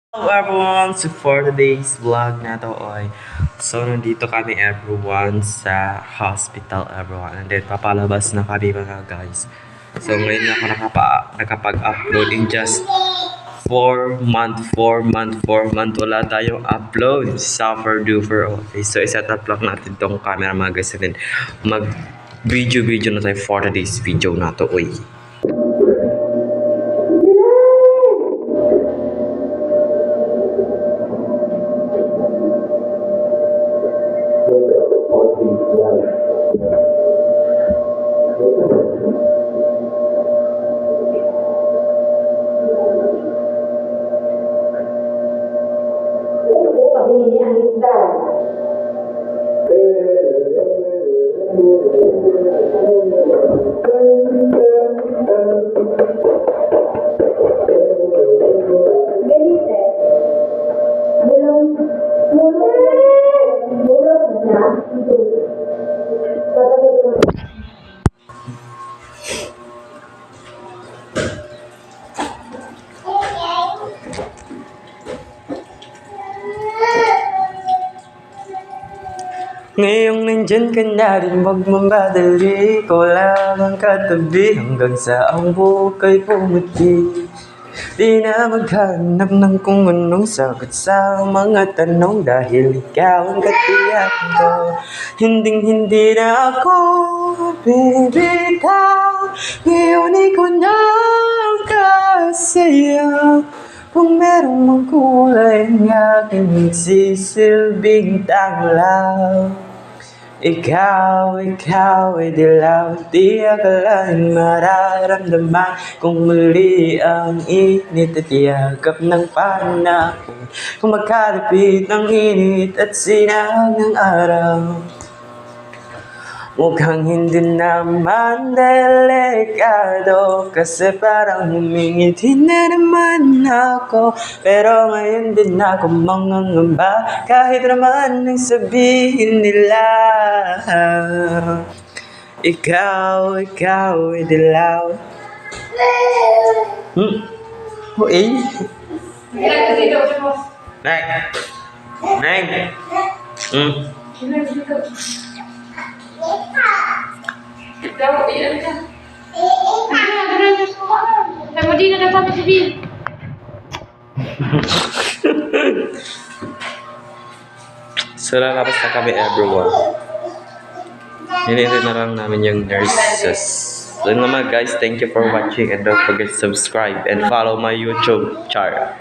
Hello everyone! So for today's vlog na to ay nandito kami everyone sa hospital everyone, and then papalabas na kami mga guys. So ngayon ako nakapag-upload in just 4 month wala tayong upload. Suffer duper. Okay, so iset up lang natin tong camera mga guys, and then mag video na tayo for today's video na to. Uy. Ngayong nandyan ka na rin, wag mamadali. Ikaw lang ang katabi hanggang sa ang bukay pumuti. Di na maghanap ng kung anong sagot sa mga tanong, dahil ikaw ang katiyakan ko. Hinding-hindi na ako bibitaw. Ngayon ikaw na ang kasaya. Kung merong mang kulay ng aking nagsisilbing tanglaw. Ikaw ay dilaw, di akalain mararamdaman kung muli ang init at yakap ng panahon. Kung magkalapit ng init at sinag ng araw. Mukhang hindi naman delikado, kasi parang humingiti na naman ako. Pero ngayon din ako mangangamba, kahit naman nang sabihin nila. Ikaw ay dilaw. Uy. Neng. So lalabas na kami everyone. Hinihintay na lang namin yung nurses. So naman guys, thank you for watching, and don't forget to subscribe and follow my YouTube channel.